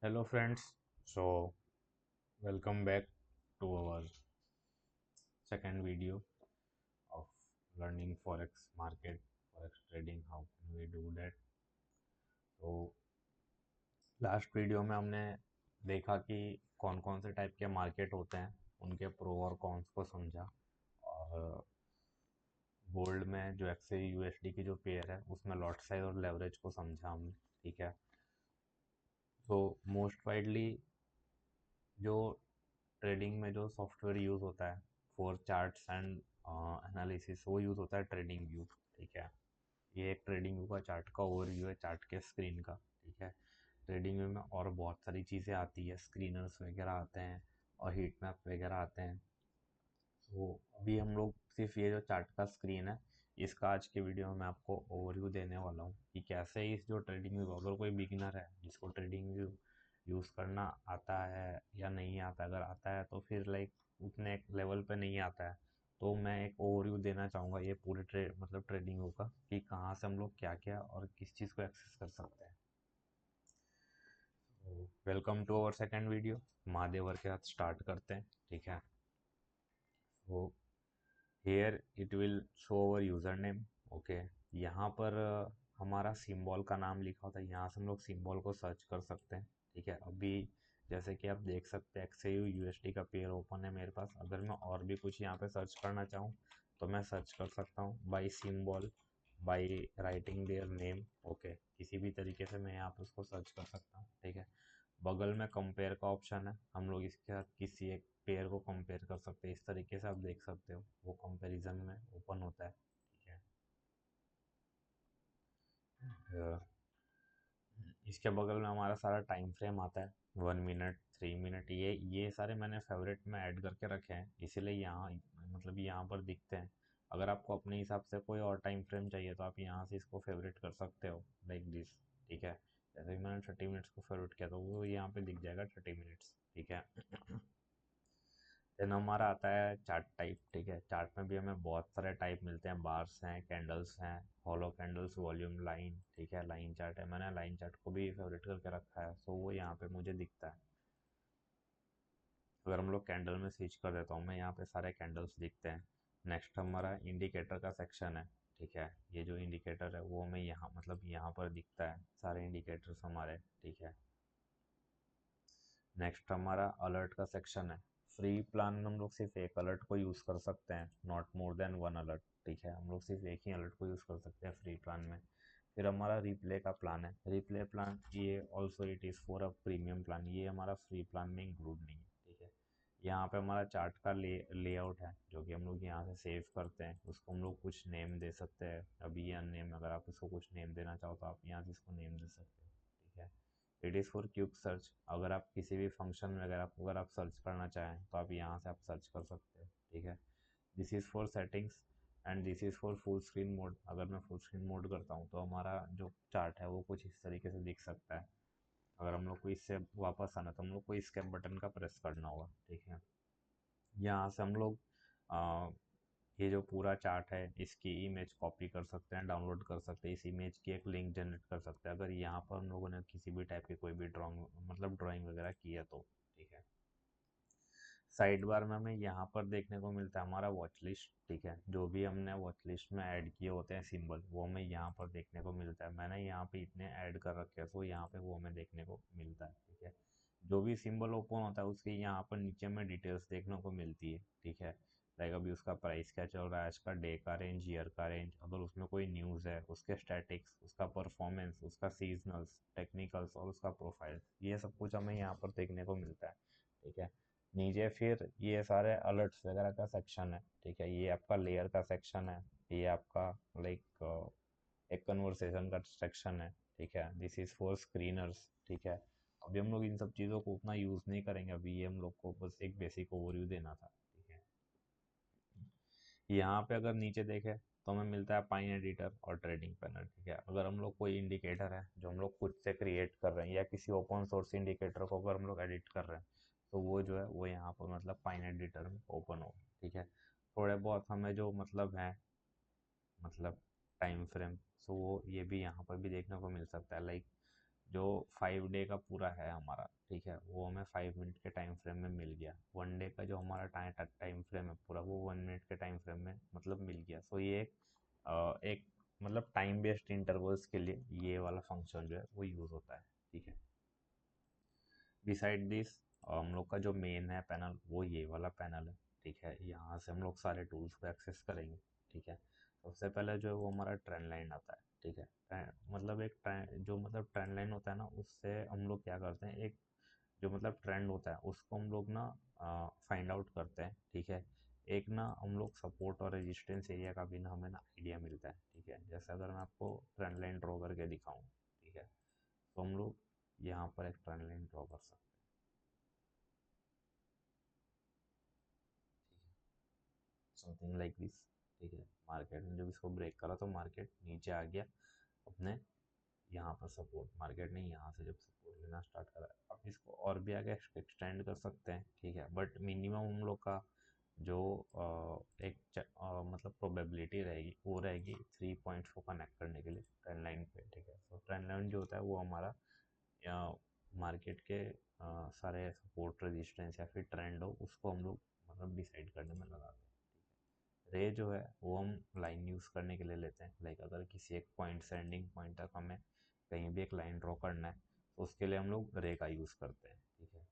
Hello friends, so welcome back to our second video of learning forex market, forex trading. How can we do that? तो last video में हमने देखा कि कौन कौन से टाइप के मार्केट होते हैं, उनके प्रो और कॉन्स को समझा। और गोल्ड में जो एक्सए यूएसडी की जो पेयर है उसमें लॉट साइज और लेवरेज को समझा हमने। ठीक है, तो मोस्ट वाइडली जो ट्रेडिंग में जो सॉफ्टवेयर यूज़ होता है फॉर चार्ट्स एंड एनालिसिस, वो यूज़ होता है ट्रेडिंग व्यू। ठीक है, ये एक ट्रेडिंग व्यू का चार्ट का ओवरव्यू है, चार्ट के स्क्रीन का। ठीक है, ट्रेडिंग व्यू में और बहुत सारी चीज़ें आती है, स्क्रीनर्स वगैरह आते हैं और हीट मैप वगैरह आते हैं। तो अभी हम लोग सिर्फ ये जो चार्ट का स्क्रीन है, इसका आज के वीडियो में मैं आपको ओवरव्यू देने वाला हूँ कि कैसे इस जो ट्रेडिंग व्यू, अगर कोई बिगिनर है जिसको ट्रेडिंग व्यू यूज़ करना आता है या नहीं आता, अगर आता है तो फिर लाइक उतने लेवल पे नहीं आता है, तो मैं एक ओवरव्यू देना चाहूँगा ये पूरे मतलब ट्रेडिंग व्यू का, कि कहाँ से हम लोग क्या क्या और किस चीज़ को एक्सेस कर सकते हैं। Welcome to our second video. महादेवर के साथ स्टार्ट करते हैं। ठीक है, तो here it will show our user name. Okay, यहाँ पर हमारा सिंबल का नाम लिखा होता है, यहाँ से हम लोग सिंबल को सर्च कर सकते हैं। ठीक है, अभी जैसे कि आप देख सकते हैं एक्सयू यूएसडी का पेयर ओपन है मेरे पास। अगर मैं और भी कुछ यहाँ पे सर्च करना चाहूँ तो मैं सर्च कर सकता हूँ by symbol, by writing their name. Okay, किसी भी तरीके से मैं यहाँ पे उसको सर्च कर सकता हूँ। ठीक है, बगल में कंपेयर का ऑप्शन है, हम लोग इसके साथ किसी एक पेयर को कंपेयर कर सकते हैं। इस तरीके से आप देख सकते हो, वो कंपैरिजन में ओपन होता है। ठीक है, इसके बगल में हमारा सारा टाइम फ्रेम आता है, 1 मिनट, 3 मिनट। ये सारे मैंने फेवरेट में ऐड करके रखे हैं, इसीलिए यहाँ मतलब यहाँ पर दिखते हैं। अगर आपको अपने हिसाब से कोई और टाइम फ्रेम चाहिए तो आप यहाँ से इसको फेवरेट कर सकते हो, लाइक दिस। ठीक है, जैसे कि मैंने 30 मिनट्स को फेवरेट किया तो वो यहाँ पे दिख जाएगा 30 मिनट्स। ठीक है, देन हमारा आता है चार्ट टाइप। ठीक है, चार्ट में भी हमें बहुत सारे टाइप मिलते हैं, बार्स हैं, कैंडल्स हैं, हॉलो कैंडल्स, वॉल्यूम लाइन। ठीक है, लाइन चार्ट है, मैंने लाइन चार्ट को भी फेवरेट करके रखा है, सो वो यहाँ पे मुझे दिखता है। अगर हम लोग कैंडल में स्विच कर देता हूँ मैं, यहाँ पे सारे कैंडल्स दिखते हैं। नेक्स्ट हमारा इंडिकेटर का सेक्शन है। ठीक है, ये जो इंडिकेटर है वो हमें यहाँ मतलब यहाँ पर दिखता है, सारे इंडिकेटर्स हमारे। ठीक है, नेक्स्ट हमारा अलर्ट का सेक्शन है। फ्री प्लान में हम लोग सिर्फ एक अलर्ट को यूज़ कर सकते हैं, not more than one alert. ठीक है, हम लोग सिर्फ एक ही अलर्ट को यूज़ कर सकते हैं फ्री प्लान में। फिर हमारा रिप्ले का प्लान है, रिप्ले प्लान ये also it is for a premium plan, ये हमारा फ्री प्लान में इंक्लूड नहीं है। ठीक है, यहाँ पे हमारा चार्ट का लेआउट है, जो कि हम लोग यहाँ से सेव करते हैं, उसको हम लोग कुछ नेम दे सकते हैं। अभी ये अननेम, अगर आप उसको कुछ नेम देना चाहो तो आप यहाँ से इसको नेम दे सकते हो। ठीक है, it is for quick search, अगर आप किसी भी फंक्शन वगैरह को अगर आप सर्च करना चाहें तो आप यहाँ से आप सर्च कर सकते हो। ठीक है, this is for settings and this is for full screen mode. अगर मैं फुल स्क्रीन मोड करता हूँ तो हमारा जो चार्ट है वो कुछ इस तरीके से दिख सकता है। अगर हम लोग को इससे वापस आना तो हम लोग को इसके बटन का प्रेस करना होगा। ठीक है, यहाँ से हम लोग आ, ये जो पूरा चार्ट है इसकी इमेज कॉपी कर सकते हैं, डाउनलोड कर सकते हैं, इस इमेज की एक लिंक जनरेट कर सकते हैं अगर यहाँ पर हम लोगों ने किसी भी टाइप की कोई भी ड्राइंग मतलब ड्राइंग वगैरह की है तो। ठीक है, साइड बार में हमें यहाँ पर देखने को मिलता है हमारा वॉच लिस्ट। ठीक है, जो भी हमने वॉच लिस्ट में ऐड किए होते हैं सिंबल, वो हमें यहाँ पर देखने को मिलता है। मैंने यहाँ पे इतने ऐड कर रखे हैं, सो यहाँ पे वो हमें देखने को मिलता है। ठीक है, जो भी सिंबल ओपन होता है उसके यहाँ पर नीचे में डिटेल्स देखने को मिलती है। ठीक है, लाइक अभी उसका प्राइस क्या चल रहा है, इसका डे का रेंज, ईयर का रेंज, अगर उसमें कोई न्यूज़ है, उसके स्टैटिक्स, उसका परफॉर्मेंस, उसका सीजनल्स, टेक्निकल्स और उसका प्रोफाइल, ये सब कुछ हमें यहाँ पर देखने को मिलता है। ठीक है, नीचे फिर ये सारे अलर्ट्स वगैरह का सेक्शन है। ठीक है, ये आपका लेयर का सेक्शन है, ये आपका लाइक एक कन्वर्सेशन का सेक्शन है। ठीक है, दिस इज फॉर स्क्रीनर्स। ठीक है, अभी हम लोग इन सब चीज़ों को उतना यूज़ नहीं करेंगे, अभी ये हम लोग को बस एक बेसिक ओवरव्यू देना था। ठीक है, यहाँ पे अगर नीचे देखें तो हमें मिलता है पाइन एडिटर और ट्रेडिंग पैनल। ठीक है, अगर हम लोग कोई इंडिकेटर है जो हम लोग खुद से क्रिएट कर रहे हैं या किसी ओपन सोर्स इंडिकेटर को अगर हम लोग एडिट कर रहे हैं तो वो जो है वो यहाँ पर मतलब पाइन एडिटर में ओपन हो। ठीक है, थोड़े बहुत हमें जो मतलब है मतलब टाइम फ्रेम, सो वो ये भी यहाँ पर भी देखने को मिल सकता है, लाइक जो 5 डे का पूरा है हमारा, ठीक है, वो हमें 5 मिनट के टाइम फ्रेम में मिल गया। 1 डे का जो हमारा टाइम फ्रेम है पूरा, वो 1 मिनट के टाइम फ्रेम में मतलब मिल गया। सो ये एक मतलब टाइम बेस्ड इंटरवल्स के लिए ये वाला फंक्शन जो है वो यूज़ होता है, ठीक है। बिसाइड दिस हम लोग का जो मेन है पैनल, वो ये वाला पैनल है, ठीक है। यहाँ से हम लोग सारे टूल्स को एक्सेस करेंगे, ठीक है। सबसे पहले जो है वो हमारा ट्रेंड लाइन आता है, ठीक है। मतलब एक ट्रेंड, जो मतलब ट्रेंड लाइन होता है ना, उससे हम लोग क्या करते हैं, एक जो मतलब ट्रेंड होता है उसको हम लोग ना फाइंड आउट करते हैं, ठीक है। एक ना हम लोग सपोर्ट और रेजिस्टेंस एरिया का भी ना हमें ना आइडिया मिलता है, ठीक है। जैसे अगर मैं आपको ट्रेंड लाइन ड्रॉ करके दिखाऊं, ठीक है, तो हम लोग यहाँ पर एक ट्रेंड लाइन ड्रॉ कर सकते हैं, समथिंग लाइक दिस, ठीक है। मार्केट ने जब इसको ब्रेक करा तो मार्केट नीचे आ गया अपने यहाँ पर सपोर्ट, मार्केट ने यहाँ से जब सपोर्ट लेना स्टार्ट करा। अब इसको और भी आगे एक्सटेंड कर सकते हैं, ठीक है, बट मिनिमम हम लोग का जो मतलब प्रोबेबिलिटी रहेगी वो रहेगी 3 पॉइंट्स को कनेक्ट करने के लिए ट्रेंड लाइन पे, ठीक है। तो ट्रेंड लाइन जो होता है वो हमारा मार्केट के सारे सपोर्ट रेजिस्टेंस या फिर ट्रेंड हो उसको हम लोग मतलब डिसाइड करने में लगाते हैं। रे जो है वो हम लाइन यूज़ करने के लिए लेते हैं, लाइक अगर किसी एक पॉइंट से एंडिंग पॉइंट तक हमें कहीं भी एक लाइन ड्रॉ करना है तो उसके लिए हम लोग रे का यूज़ करते हैं, ठीक है।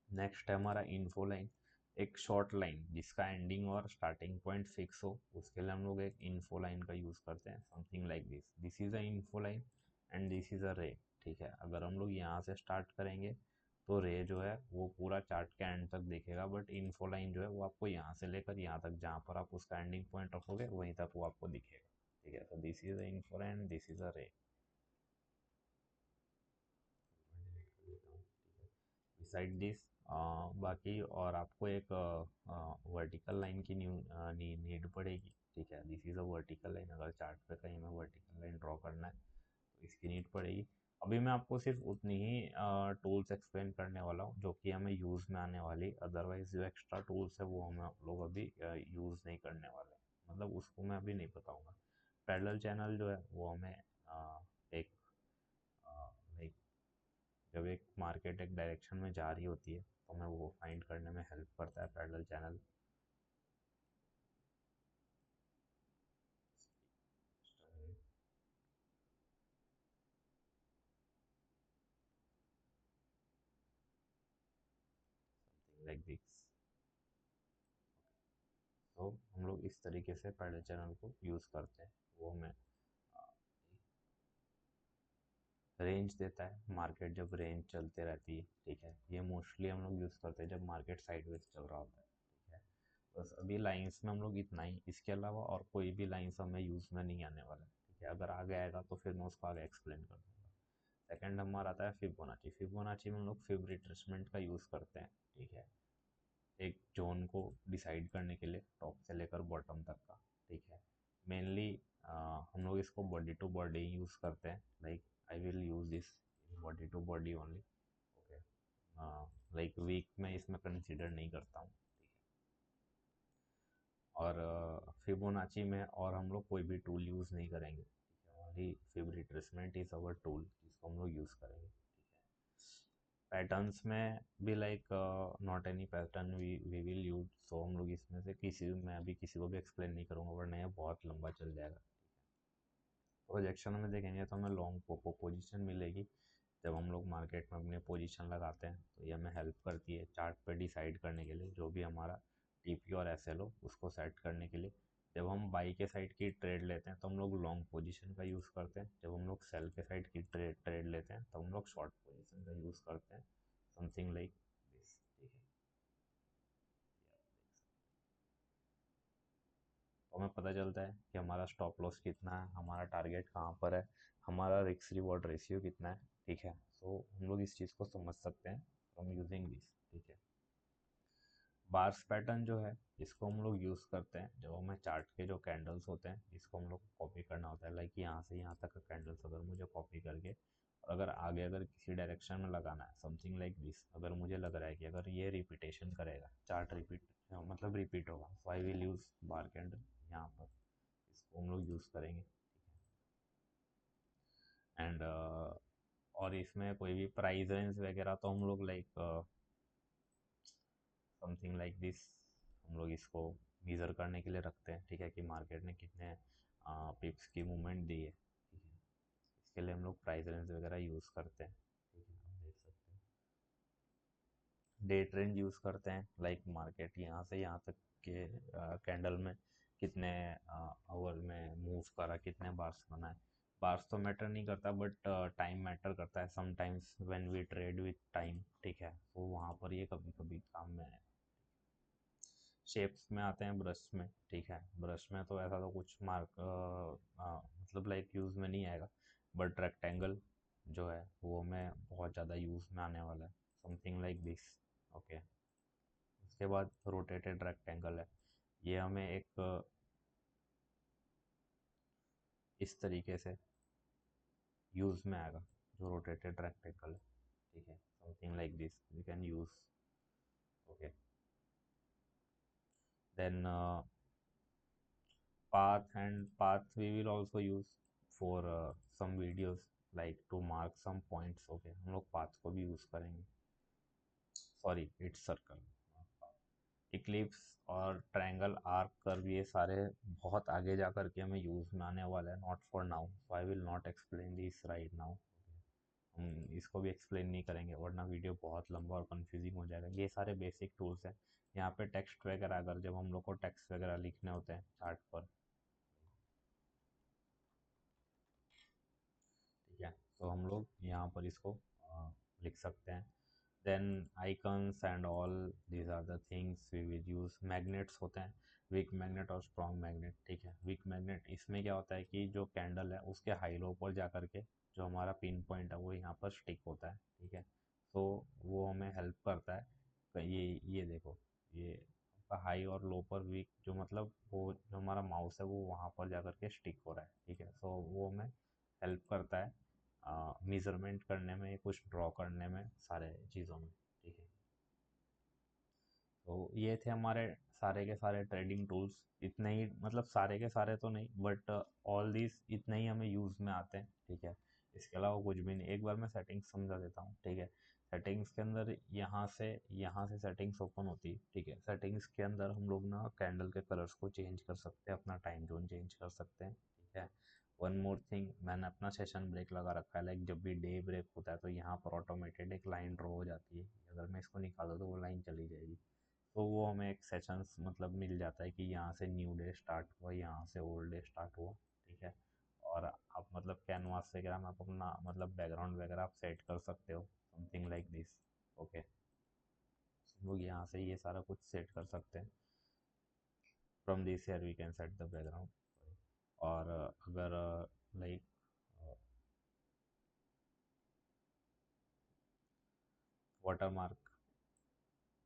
नेक्स्ट है हमारा इन्फो लाइन, एक शॉर्ट लाइन जिसका एंडिंग और स्टार्टिंग पॉइंट फिक्स हो, उसके लिए हम लोग एक इन्फो लाइन का यूज़ करते हैं, something like this. This is a info line and this is a रे, ठीक है। अगर हम लोग यहाँ से स्टार्ट करेंगे तो रे जो है वो पूरा चार्ट के एंड तक देखेगा, बट इन्फो लाइन जो है वो आपको यहाँ से लेकर यहाँ तक जहाँ पर आप उसका एंडिंग पॉइंट रखोगे वहीं तक वो आपको दिखेगा, ठीक है। तो this is a info line, this is a ray. Beside this बाकी और आपको एक वर्टिकल लाइन की नीड पड़ेगी, ठीक है। This is a vertical line, अगर चार्ट पे कहीं हमें वर्टिकल लाइन ड्रॉ करना है तो इसकी नीड पड़ेगी। अभी मैं आपको सिर्फ उतनी ही टूल्स एक्सप्लेन करने वाला हूँ जो कि हमें यूज़ में आने वाली, अदरवाइज जो एक्स्ट्रा टूल्स है वो हम लोग अभी यूज़ नहीं करने वाले, मतलब उसको मैं अभी नहीं बताऊँगा। पैरेलल चैनल जो है वो हमें एक लाइक जब एक मार्केट एक डायरेक्शन में जा रही होती है तो हमें वो फाइंड करने में हेल्प करता है पैरेलल चैनल। Like this. तो हम लोग इस तरीके से पैरेलल चैनल को यूज़ करते हैं। वो हमें रेंज देता है, मार्केट जब रेंज चलते रहती है, ठीक है। ये मोस्टली हम लोग यूज़ करते हैं जब मार्केट साइडवेज चल रहा होता है, ठीक है। बस अभी लाइंस में हम लोग इतना ही, इसके अलावा और कोई भी लाइंस हमें यूज़ में नहीं आने वाला है, ठीक है। अगर आगे आएगा तो फिर मैं उसको आगे एक्सप्लेन कर दूँगा। सेकंड हमारा आता है फिबोनाची। फिबोनाची में हम लोग फिब रिट्रेसमेंट का यूज़ करते हैं, ठीक है, एक जोन को डिसाइड करने के लिए टॉप से लेकर बॉटम तक का, ठीक है। मेनली हम लोग इसको बॉडी टू बॉडी यूज़ करते हैं, like I will use this body to body only, okay. Like week में इसमें कंसिडर नहीं करता हूँ, ठीक है। और फिबोनाची में और हम लोग कोई भी टूल यूज़ नहीं करेंगे, ठीक है। Only fib retracement is our tool जिसको हम लोग यूज़ करेंगे, ठीक है। पैटर्न्स में भी like not any pattern we will use, so हम लोग इसमें से किसी, मैं अभी किसी को भी एक्सप्लेन नहीं करूँगा वरना ये बहुत लंबा चल जाएगा। प्रोजेक्शन में देखेंगे तो हमें लॉन्ग पोपो पोजीशन मिलेगी जब हम लोग मार्केट में अपनी पोजीशन लगाते हैं, तो ये हमें हेल्प करती है चार्ट पे डिसाइड करने के लिए जो भी हमारा टीपी और एसएल हो उसको सेट करने के लिए। जब हम बाई के साइड की ट्रेड लेते हैं तो हम लोग लॉन्ग पोजीशन का यूज़ करते हैं, जब हम लोग सेल के साइड की ट्रेड लेते हैं तो हम लोग शॉर्ट पोजीशन का यूज़ करते हैं, समथिंग लाइक दिस, ठीक है। तो हमें पता चलता है कि हमारा स्टॉप लॉस कितना है, हमारा टारगेट कहाँ पर है, हमारा रिस्क रिवॉर्ड रेशियो कितना है, ठीक है। सो हम लोग इस चीज़ को समझ सकते हैं फ्रॉम यूजिंग दिस, ठीक है। बार्स पैटर्न जो है इसको हम लोग यूज़ करते हैं जब हमें चार्ट के जो कैंडल्स होते हैं इसको हम लोग कॉपी करना होता है, लाइक यहाँ से यहाँ तक का कैंडल्स अगर मुझे कॉपी करके और अगर आगे अगर किसी डायरेक्शन में लगाना है, समथिंग लाइक दिस, अगर मुझे लग रहा है कि अगर ये रिपीटेशन करेगा, चार्ट रिपीट मतलब रिपीट होगा, so I will use bar candle यहाँ पर, इसको हम लोग यूज़ करेंगे, एंड और इसमें कोई भी प्राइस रेंज वगैरह तो हम लोग लाइक समथिंग लाइक दिस, हम लोग इसको मेज़र करने के लिए रखते हैं, ठीक है, कि मार्केट ने कितने पिप्स की मूवमेंट दी है, ठीक है। इसके लिए हम लोग प्राइस रेंज वगैरह यूज़ करते हैं, ठीक है, आप देख सकते हैं। डेट रेंज यूज़ करते हैं, लाइक मार्केट यहाँ से यहाँ तक के कैंडल में कितने आवर में मूव करा, कितने बार्स बनाए। बार्स तो मैटर नहीं करता, बट टाइम मैटर करता है sometimes when we trade with time, ठीक है, तो वहाँ पर ये कभी कभी काम में है। शेप्स में आते हैं ब्रश में, ठीक है, ब्रश में तो ऐसा तो कुछ मार्क मतलब लाइक यूज़ में नहीं आएगा, बट रेक्टेंगल जो है वो हमें बहुत ज़्यादा यूज़ में आने वाला है, समथिंग लाइक दिस, ओके। उसके बाद रोटेटेड रेक्टेंगल है, ये हमें एक इस तरीके से यूज़ में आएगा, जो रोटेटेड रेक्टेंगल है, ठीक है, something like this you can use, okay. Then path we will also use for some videos, like to mark some points, okay, हम लोग path को भी यूज़ करेंगे, सॉरी इट्स सर्कल। इक्लिप्स और ट्रायंगल आर्क कर्व ये सारे बहुत आगे जा कर के हमें यूज़ में आने वाला है, not for now, so I will not explain this right now. हम इसको भी एक्सप्लेन नहीं करेंगे वरना वीडियो बहुत लंबा और कंफ्यूजिंग हो जाएगा। ये सारे बेसिक टूल्स हैं। यहाँ पे टेक्स्ट वगैरह, अगर जब हम लोग को टेक्स्ट वगैरह लिखने होते हैं चार्ट पर, ठीक है, तो हम लोग यहाँ पर इसको लिख सकते हैं। Then icons and all these are the things we will use. Magnets होते हैं, वीक मैग्नेट और स्ट्रॉन्ग मैग्नेट, ठीक है। वीक मैग्नेट इसमें क्या होता है कि जो कैंडल है उसके हाई लो पर जा करके जो हमारा पिन पॉइंट है वो यहाँ पर स्टिक होता है, ठीक है, तो वो हमें हेल्प करता है। तो ये देखो, ये हाई और लो पर वीक, जो मतलब वो जो हमारा माउस है वो वहाँ पर जा करके स्टिक हो रहा है, ठीक है, सो वो हमें हेल्प करता है मेज़रमेंट करने में, कुछ ड्रॉ करने में, सारे चीज़ों में, ठीक है। तो ये थे हमारे सारे के सारे ट्रेडिंग टूल्स, इतने ही, मतलब सारे के सारे तो नहीं, बट ऑल दीज इतने ही हमें यूज़ में आते हैं, ठीक है। इसके अलावा कुछ भी नहीं। एक बार मैं सेटिंग्स समझा देता हूँ, ठीक है। सेटिंग्स के अंदर यहाँ से सेटिंग्स ओपन होती है, ठीक है। सेटिंग्स के अंदर हम लोग ना कैंडल के कलर्स को चेंज कर सकते हैं, अपना टाइम जोन चेंज कर सकते हैं, ठीक है। वन मोर थिंग, मैंने अपना सेशन ब्रेक लगा रखा है, लाइक जब भी डे ब्रेक होता है तो यहाँ पर ऑटोमेटेड एक लाइन ड्रॉ हो जाती है, अगर मैं इसको निकाल दूँ तो वो लाइन चली जाएगी, तो वो हमें एक सेशंस मतलब मिल जाता है कि यहाँ से न्यू डे स्टार्ट हुआ, यहाँ से ओल्ड डे स्टार्ट हुआ, ठीक है। और आप मतलब कैनवास वगैरह में आप अपना मतलब बैकग्राउंड वगैरह आप सेट कर सकते हो, समथिंग लाइक दिस, ओके। लोग यहाँ से ये सारा कुछ सेट कर सकते हैं। From this here we can set the background. और अगर like watermark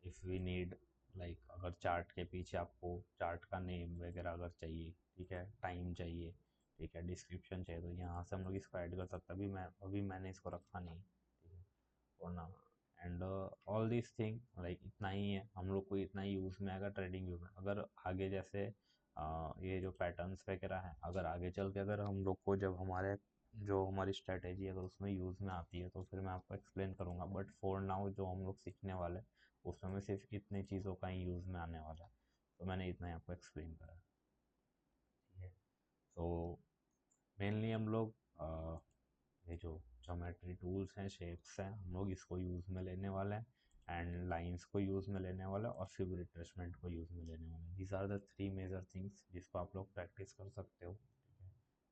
if we need, like अगर चार्ट के पीछे आपको चार्ट का नेम वगैरह अगर चाहिए, ठीक है, टाइम चाहिए, ठीक है, डिस्क्रिप्शन चाहिए, तो यहाँ से हम लोग इसको ऐड कर सकते हैं। अभी मैंने इसको रखा नहीं, ठीक है, और ना, and all this thing, like इतना ही है, हम लोग को इतना ही यूज़ में आएगा ट्रेडिंग व्यू में। अगर आगे जैसे ये जो पैटर्न्स वगैरह हैं, अगर आगे चल के अगर हम लोग को जब हमारी स्ट्रेटेजी अगर उसमें यूज़ में आती है तो फिर मैं आपको एक्सप्लेन करूँगा, बट फॉर नाउ जो हम लोग सीखने वाले हैं उसमें में सिर्फ इतनी चीज़ों का ही यूज़ में आने वाला है, तो मैंने इतना ही आपको एक्सप्लेन करा, ठीक है। तो मेनली हम लोग ये जो ज्योमेट्री टूल्स हैं, शेप्स हैं, हम लोग इसको यूज़ में लेने वाले हैं, एंड लाइंस को यूज़ में लेने वाले हैं, और फिर रिट्रेसमेंट को यूज़ में लेने वाले हैं। These are the three major things जिसको आप लोग प्रैक्टिस कर सकते हो, ठीक है।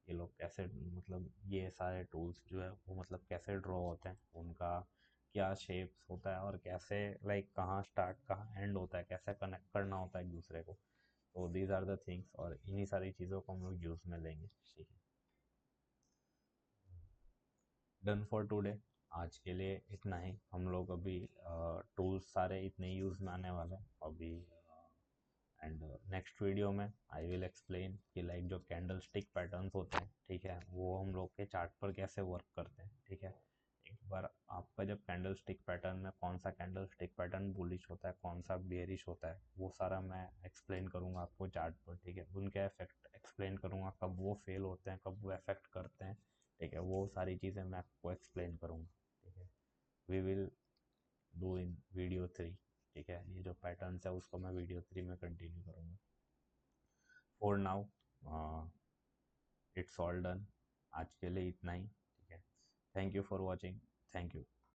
ये लोग कैसे, मतलब ये सारे टूल्स जो है वो मतलब कैसे ड्रॉ होते हैं, उनका क्या शेप्स होता है, और कैसे लाइक कहाँ स्टार्ट कहाँ एंड होता है, कैसे कनेक्ट करना होता है एक दूसरे को। तो दीज आर द थिंग्स, और इन्हीं सारी चीज़ों को हम लोग यूज़ में लेंगे, ठीक है। डन फॉर टुडे, आज के लिए इतना ही। हम लोग अभी टूल्स सारे इतने यूज़ में आने वाले हैं अभी, एंड नेक्स्ट वीडियो में आई विल एक्सप्लेन कि लाइक जो कैंडल स्टिक पैटर्न्स होते हैं, ठीक है, वो हम लोग के चार्ट पर कैसे वर्क करते हैं, ठीक है। एक बार आपका जब कैंडल स्टिक पैटर्न में कौन सा कैंडल स्टिक पैटर्न बुलिश होता है, कौन सा बेयरिश होता है, वो सारा मैं एक्सप्लेन करूँगा आपको चार्ट पर, ठीक है। उनके इफेक्ट एक्सप्लेन करूँगा, कब वो फेल होते हैं, कब वो इफेक्ट करते हैं, ठीक है, वो सारी चीज़ें मैं आपको एक्सप्लेन करूँगा। ठीक है, we will do in video 3। ठीक है, ये जो पैटर्न्स है उसको मैं वीडियो 3 में कंटिन्यू करूँगा। For now it's all done. आज के लिए इतना ही। ठीक है, thank you for watching. Thank you.